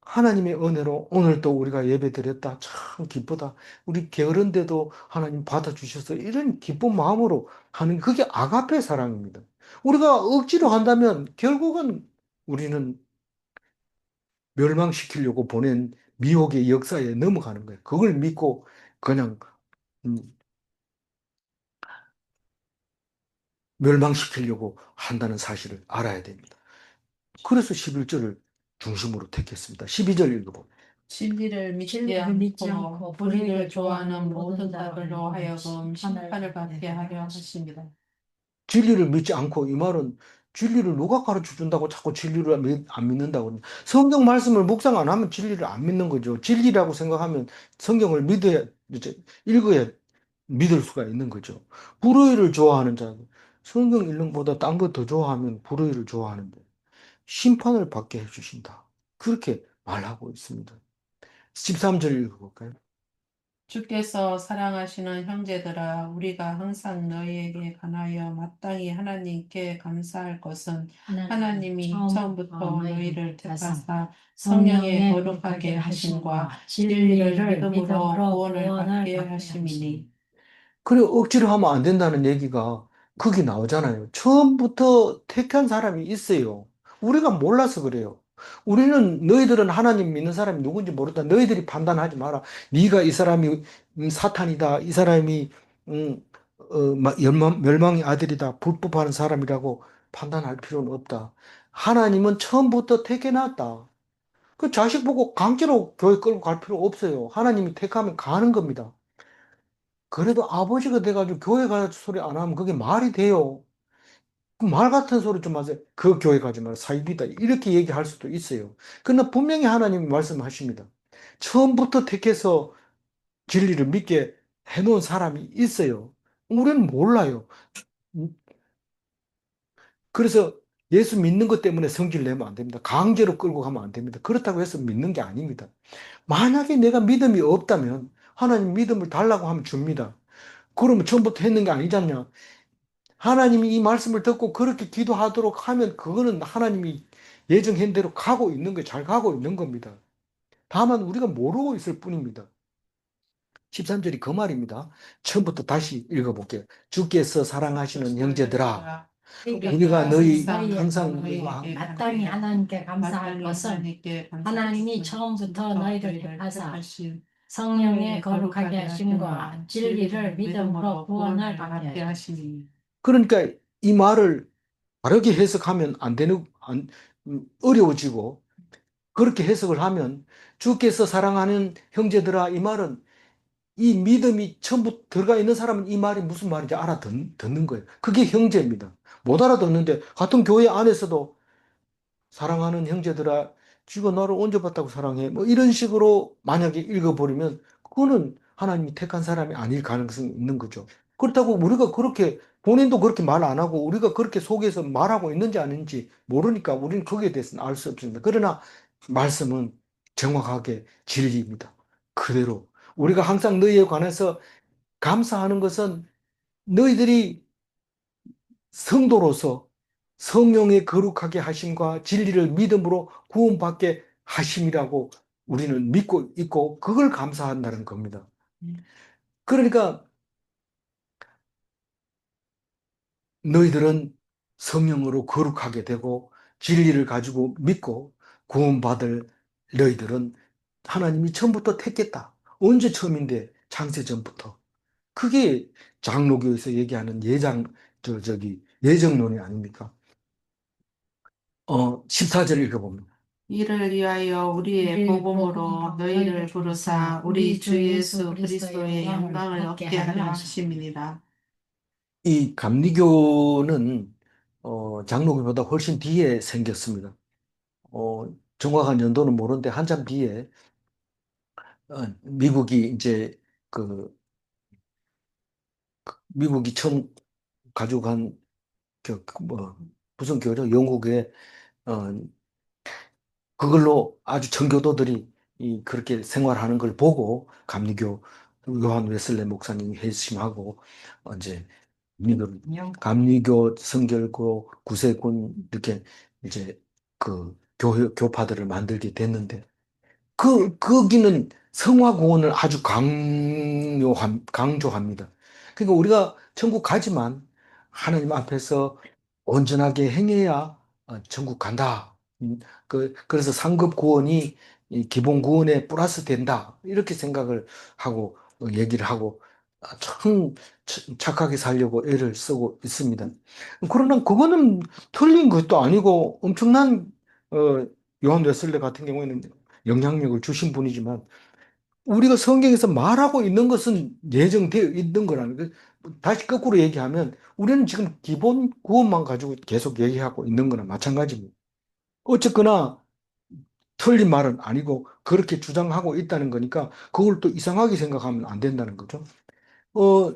하나님의 은혜로 오늘 또 우리가 예배 드렸다. 참 기쁘다. 우리 게으른데도 하나님 받아주셔서 이런 기쁜 마음으로 하는 그게 아가페 사랑입니다. 우리가 억지로 한다면 결국은 우리는 멸망시키려고 보낸 미혹의 역사에 넘어가는 거예요. 그걸 믿고 그냥 음, 멸망시키려고 한다는 사실을 알아야 됩니다. 그래서 11절을 중심으로 택했습니다. 12절 읽어보면
진리를 믿지
진리를 믿지
않고
않고
불의를 좋아하는 모든 자들로 하여금 심판을 받게 하려 하십니다.
진리를 믿지 않고 이 말은 진리를 누가 가르쳐 준다고 자꾸 진리를 안 믿는다고 성경 말씀을 묵상 안 하면 진리를 안 믿는 거죠. 진리라고 생각하면 성경을 믿어야 이제 읽어야 믿을 수가 있는 거죠. 불의를 좋아하는 자 성경 읽는 것보다 딴 거 더 좋아하면 불의를 좋아하는데 심판을 받게 해주신다. 그렇게 말하고 있습니다. 13절 읽어볼까요?
주께서 사랑하시는 형제들아, 우리가 항상 너희에게 관하여 마땅히 하나님께 감사할 것은 하나님이 처음부터 너희를 택하사 성령의 거룩하게 하심과 진리를 믿음으로 구원을 받게 하심이니.
그래, 억지로 하면 안 된다는 얘기가 거기 나오잖아요. 처음부터 택한 사람이 있어요. 우리가 몰라서 그래요. 너희들은 하나님 믿는 사람이 누군지 모르다. 너희들이 판단하지 마라. 네가 이 사람이 사탄이다. 이 사람이 멸망의 아들이다. 불법하는 사람이라고 판단할 필요는 없다. 하나님은 처음부터 택해놨다. 그 자식 보고 강제로 교회 끌고 갈 필요 없어요. 하나님이 택하면 가는 겁니다. 그래도 아버지가 돼가지고 교회 가서 소리 안 하면 그게 말이 돼요. 그 말 같은 소리 좀 하세요. 그 교회 가지 마라. 사입이다. 이렇게 얘기할 수도 있어요. 그러나 분명히 하나님이 말씀하십니다. 처음부터 택해서 진리를 믿게 해놓은 사람이 있어요. 우리는 몰라요. 그래서 예수 믿는 것 때문에 성질 내면 안 됩니다. 강제로 끌고 가면 안 됩니다. 그렇다고 해서 믿는 게 아닙니다. 만약에 내가 믿음이 없다면 하나님 믿음을 달라고 하면 줍니다. 그러면 처음부터 했는 게 아니잖냐. 하나님이 이 말씀을 듣고 그렇게 기도하도록 하면 그거는 하나님이 예정한 대로 가고 있는 거예요. 잘 가고 있는 겁니다. 다만 우리가 모르고 있을 뿐입니다. 13절이 그 말입니다. 처음부터 다시 읽어볼게요. 주께서 사랑하시는 형제들아, 우리가 너희 항상
마땅히 하나님께 감사할 것은 하나님이 처음부터 너희를 택하사 성령의 거룩하게 하심과 진리를 믿음으로 구원을 받게 하시니.
그러니까 이 말을 바르게 해석하면 어려워지고 그렇게 해석을 하면 주께서 사랑하는 형제들아 이 말은 이 믿음이 전부 들어가 있는 사람은 이 말이 무슨 말인지 알아듣는 거예요. 그게 형제입니다. 못 알아듣는데 같은 교회 안에서도 사랑하는 형제들아, 쥐가 나를 언제 봤다고 사랑해? 뭐 이런 식으로 만약에 읽어버리면 그거는 하나님이 택한 사람이 아닐 가능성이 있는 거죠. 그렇다고 우리가 그렇게 본인도 그렇게 말 안 하고 우리가 그렇게 속에서 말하고 있는지 아닌지 모르니까 우리는 거기에 대해서는 알 수 없습니다. 그러나 말씀은 정확하게 진리입니다. 그대로. 우리가 항상 너희에 관해서 감사하는 것은 너희들이 성도로서 성령의 거룩하게 하심과 진리를 믿음으로 구원받게 하심이라고 우리는 믿고 있고 그걸 감사한다는 겁니다. 그러니까 너희들은 성령으로 거룩하게 되고 진리를 가지고 믿고 구원받을 너희들은 하나님이 처음부터 택했다. 언제 처음인데? 창세 전부터. 그게 장로교에서 얘기하는 예정론이 아닙니까? 14절 읽어봅니다.
이를 위하여 우리의 복음으로 너희를 부르사 우리 주 예수 그리스도의 영광을 얻게 하려 하심이니라.
이 감리교는 장로교보다 훨씬 뒤에 생겼습니다. 정확한 연도는 모르는데 한참 뒤에 미국이 이제 그 미국이 처음 가져간 뭐 무슨 교죠? 영국의 어, 그걸로 아주 정교도들이 그렇게 생활하는 걸 보고 감리교 요한 웨슬레 목사님이 회심하고 이제 감리교, 성결교, 구세군 이렇게 이제 그 교파들을 만들게 됐는데 거기는 성화 구원을 아주 강조합니다. 그러니까 우리가 천국 가지만 하나님 앞에서 온전하게 행해야 천국 간다. 그래서 상급 구원이 이 기본 구원에 플러스 된다. 이렇게 생각을 하고 얘기를 하고 참 착하게 살려고 애를 쓰고 있습니다. 그러나 그거는 틀린 것도 아니고 엄청난 요한 웨슬레 같은 경우에는 영향력을 주신 분이지만 우리가 성경에서 말하고 있는 것은 예정되어 있는 거라는 거. 다시 거꾸로 얘기하면 우리는 지금 기본 구원만 가지고 계속 얘기하고 있는 거나 마찬가지입니다. 어쨌거나 틀린 말은 아니고 그렇게 주장하고 있다는 거니까 그걸 또 이상하게 생각하면 안 된다는 거죠. 어,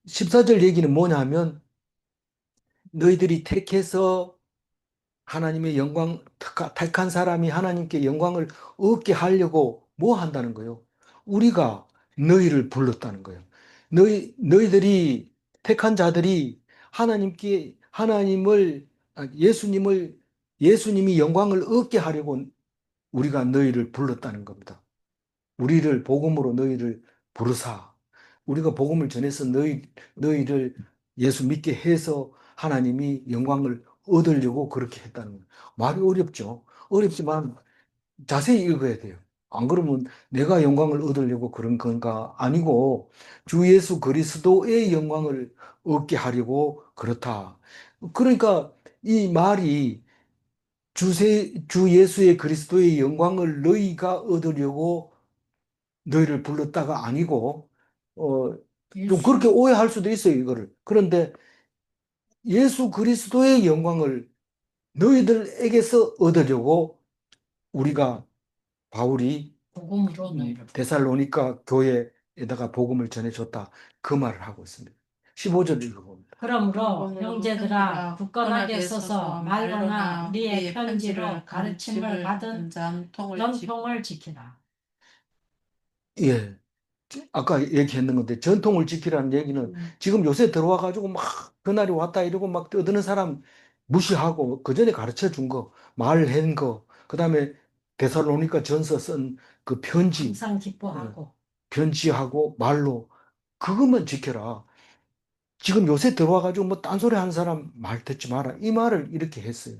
14절 얘기는 뭐냐면 너희들이 택해서 하나님의 택한 사람이 하나님께 영광을 얻게 하려고 뭐 한다는 거예요? 우리가 너희를 불렀다는 거예요. 너희들이 택한 자들이 예수님이 영광을 얻게 하려고 우리가 너희를 불렀다는 겁니다. 우리를 복음으로 너희를 부르사 우리가 복음을 전해서 너희를 예수 믿게 해서 하나님이 영광을 얻으려고 그렇게 했다는 거예요. 말이 어렵죠. 어렵지만 자세히 읽어야 돼요. 안 그러면 내가 영광을 얻으려고 그런 건가? 아니고 주 예수 그리스도의 영광을 얻게 하려고 그렇다. 그러니까 이 말이 주 예수의 그리스도의 영광을 너희가 얻으려고 너희를 불렀다가 아니고, 어, 좀 그렇게 오해할 수도 있어요, 이거를. 그런데 예수 그리스도의 영광을 너희들에게서 얻으려고 우리가 바울이
복음으로 너희를
데살로니가 교회에다가 복음을 전해줬다. 그 말을 하고 있습니다. 15절 읽어봅니다.
그러므로 형제들아 굳건하게 서서 말로나 우리의 편지로 가르침을 받은 전통을 지키라.
예. 아까 얘기했는 건데 전통을 지키라는 얘기는 지금 요새 들어와 가지고 막 그날이 왔다 이러고 막 떠드는 사람 무시하고 그 전에 가르쳐 준 거, 말한 거, 그다음에 데살로니가 전서 쓴 그
항상 기뻐하고
편지하고 말로 그것만 지켜라. 지금 요새 들어와 가지고 뭐 딴소리 하는 사람 말 듣지 마라. 이 말을 이렇게 했어요.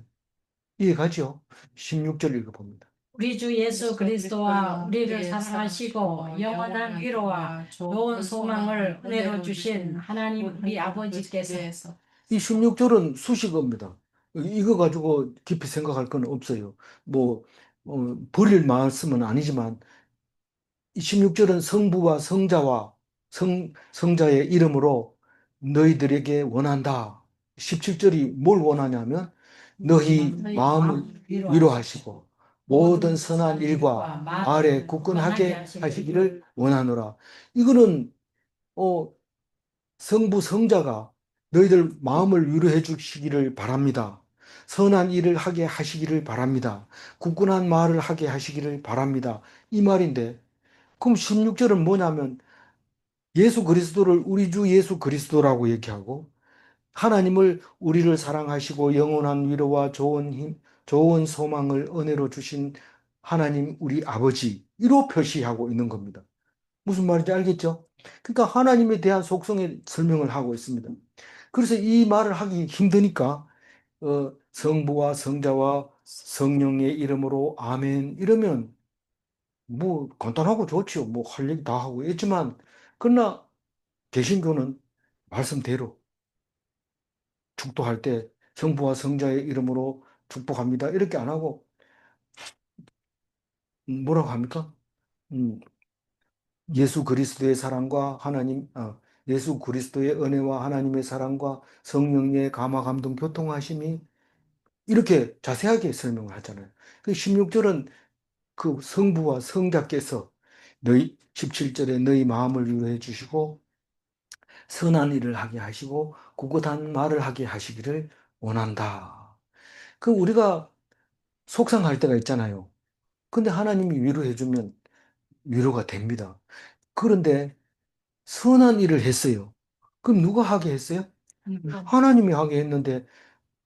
이해가죠? 16절 읽어봅니다.
우리 주 예수 그리스도와 우리를 사랑하시고 영원한 위로와 좋은 소망을 은혜로 주신 하나님 우리 아버지께서
이 16절은 수식어입니다. 이거 가지고 깊이 생각할 건 없어요. 뭐, 버릴 말씀은 아니지만, 이 16절은 성부와 성자와 성자의 이름으로 너희들에게 원한다. 17절이 뭘 원하냐면 너희 마음을 위로하시고 모든 선한 일과 말에 굳건하게 하시기를 원하노라. 이거는 어, 성부 성자가 너희들 마음을 위로해 주시기를 바랍니다. 선한 일을 하게 하시기를 바랍니다. 굳건한 말을 하게 하시기를 바랍니다. 이 말인데 그럼 16절은 뭐냐면 예수 그리스도를 우리 주 예수 그리스도라고 얘기하고 하나님을 우리를 사랑하시고 영원한 위로와 좋은 힘, 좋은 소망을 은혜로 주신 하나님 우리 아버지 이로 표시하고 있는 겁니다. 무슨 말인지 알겠죠? 그러니까 하나님에 대한 속성의 설명을 하고 있습니다. 그래서 이 말을 하기 힘드니까 성부와 성자와 성령의 이름으로 아멘 이러면 뭐 간단하고 좋지요. 뭐 할 얘기 다 하고 있지만 그러나 개신교는 말씀대로 축도할 때 성부와 성자의 이름으로 축복합니다. 이렇게 안 하고 뭐라고 합니까? 음, 예수 그리스도의 사랑과 예수 그리스도의 은혜와 하나님의 사랑과 성령의 감화 감동 교통하심이 이렇게 자세하게 설명을 하잖아요. 그 16절은 그 성부와 성자께서 너희 17절에 너희 마음을 위로해 주시고 선한 일을 하게 하시고 굳건한 말을 하게 하시기를 원한다. 그 우리가 속상할 때가 있잖아요. 근데 하나님이 위로해 주면 위로가 됩니다. 그런데 선한 일을 했어요. 그럼 누가 하게 했어요? 하나님이 하게 했는데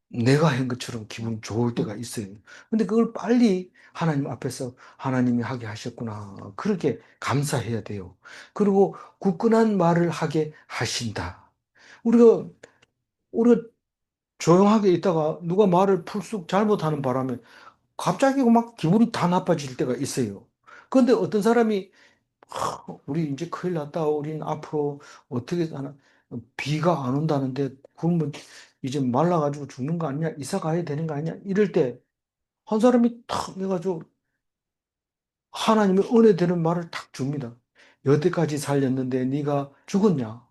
내가 한 것처럼 기분 좋을 때가 있어요. 근데 그걸 빨리 하나님 앞에서 하나님이 하게 하셨구나. 그렇게 감사해야 돼요. 그리고 굳건한 말을 하게 하신다. 우리가, 우리가 조용하게 있다가 누가 말을 풀쑥 잘못하는 바람에 갑자기 막 기분이 다 나빠질 때가 있어요. 그런데 어떤 사람이 우리 이제 큰일 났다. 우린 앞으로 어떻게 하나 비가 안 온다는데 굶으면 이제 말라가지고 죽는 거 아니냐? 이사 가야 되는 거 아니냐? 이럴 때 한 사람이 탁 해가지고 하나님의 은혜 되는 말을 탁 줍니다. 여태까지 살렸는데 네가 죽었냐?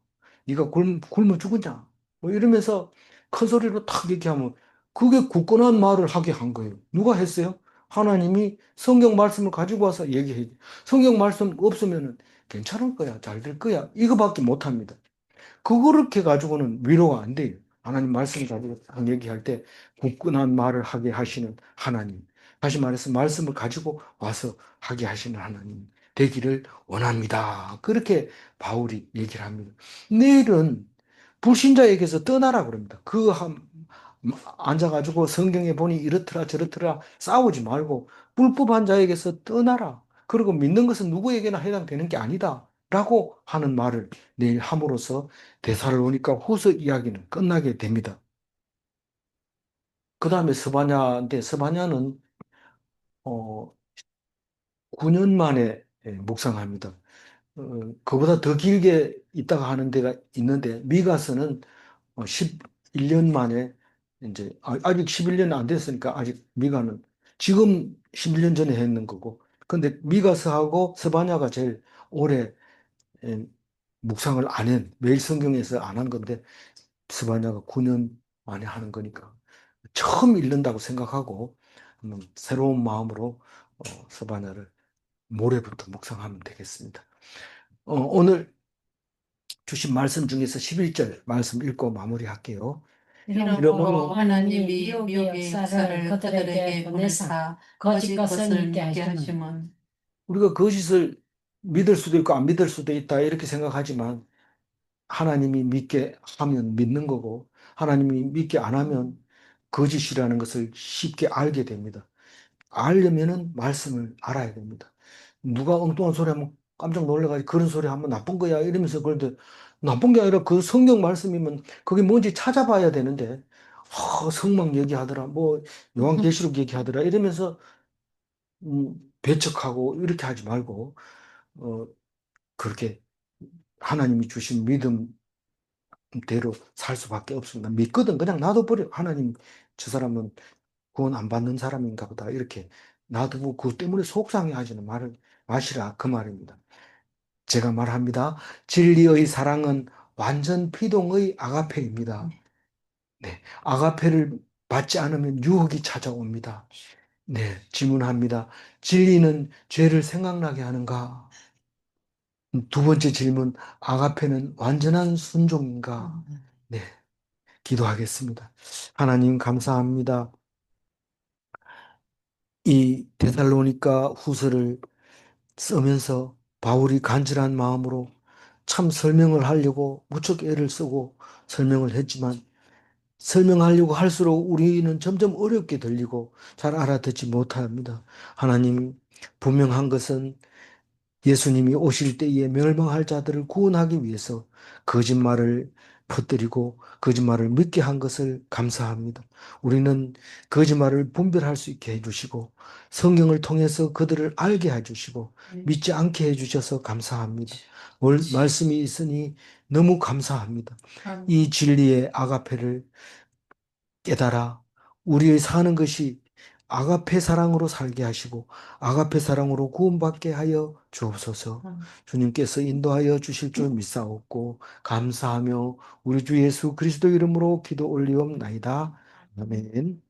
네가 굶어 죽었냐? 뭐 이러면서 큰 소리로 탁 얘기하면 그게 굳건한 말을 하게 한 거예요. 누가 했어요? 하나님이 성경 말씀을 가지고 와서 얘기해. 성경 말씀 없으면 괜찮을 거야. 잘 될 거야. 이거밖에 못 합니다. 그렇게 가지고는 위로가 안 돼요. 하나님 말씀 가지고 딱 얘기할 때 굳건한 말을 하게 하시는 하나님. 다시 말해서 말씀을 가지고 와서 하게 하시는 하나님 되기를 원합니다. 그렇게 바울이 얘기를 합니다. 내일은 불신자에게서 떠나라 그럽니다. 앉아가지고 성경에 보니 이렇더라 저렇더라 싸우지 말고 불법한 자에게서 떠나라. 그리고 믿는 것은 누구에게나 해당되는 게 아니다. 라고 하는 말을 내일 함으로써 데살로니가 후서 이야기는 끝나게 됩니다. 그 다음에 스바냐인데 스바냐는 어, 9년 만에 묵상합니다. 그보다 더 길게 있다가 하는 데가 있는데 미가서는 11년 만에 이제 아직 11년 안 됐으니까 아직 미가는 지금 11년 전에 했는 거고 근데 미가서하고 스바냐가 제일 오래 예, 묵상을 안 한, 매일 성경에서 안 한 건데 스바냐가 9년 만에 하는 거니까 처음 읽는다고 생각하고 한번 새로운 마음으로 스바냐를 모레부터 묵상하면 되겠습니다. 오늘 주신 말씀 중에서 11절 말씀 읽고 마무리할게요.
이러므로 하나님이 미혹의 역사를 그들에게 보내사 거짓 것을 믿게 하심은
우리가 거짓을 믿을 수도 있고 안 믿을 수도 있다 이렇게 생각하지만 하나님이 믿게 하면 믿는 거고 하나님이 믿게 안 하면 거짓이라는 것을 쉽게 알게 됩니다. 알려면은 말씀을 알아야 됩니다. 누가 엉뚱한 소리 하면 깜짝 놀래가지고 그런 소리 하면 나쁜 거야 이러면서 그런데 나쁜 게 아니라 그 성경 말씀이면 그게 뭔지 찾아봐야 되는데 성막 얘기하더라 뭐 요한계시록 얘기하더라 이러면서 배척하고 이렇게 하지 말고 어, 그렇게 하나님이 주신 믿음대로 살 수밖에 없습니다. 믿거든 그냥 놔둬버려. 하나님 저 사람은 구원 안 받는 사람인가 보다 이렇게 놔두고 그 때문에 속상해하지는 말을 마시라 그 말입니다. 제가 말합니다. 진리의 사랑은 완전 피동의 아가페입니다. 네, 아가페를 받지 않으면 유혹이 찾아옵니다. 네, 질문합니다. 진리는 죄를 생각나게 하는가? 두 번째 질문, 아가페는 완전한 순종인가? 네, 기도하겠습니다. 하나님 감사합니다. 이 데살로니가 후서를 쓰면서 바울이 간절한 마음으로 참 설명을 하려고 무척 애를 쓰고 설명을 했지만 설명하려고 할수록 우리는 점점 어렵게 들리고 잘 알아듣지 못합니다. 하나님, 분명한 것은 예수님이 오실 때에 멸망할 자들을 구원하기 위해서 거짓말을 퍼뜨리고 거짓말을 믿게 한 것을 감사합니다. 우리는 거짓말을 분별할 수 있게 해주시고 성경을 통해서 그들을 알게 해주시고 믿지 않게 해주셔서 감사합니다. 말씀이 있으니 너무 감사합니다. 이 진리의 아가페를 깨달아 우리의 사는 것이 아가페 사랑으로 살게 하시고 아가페 사랑으로 구원받게 하여 주옵소서. 주님께서 인도하여 주실 줄 믿사옵고 감사하며 우리 주 예수 그리스도 이름으로 기도 올리옵나이다. 아멘.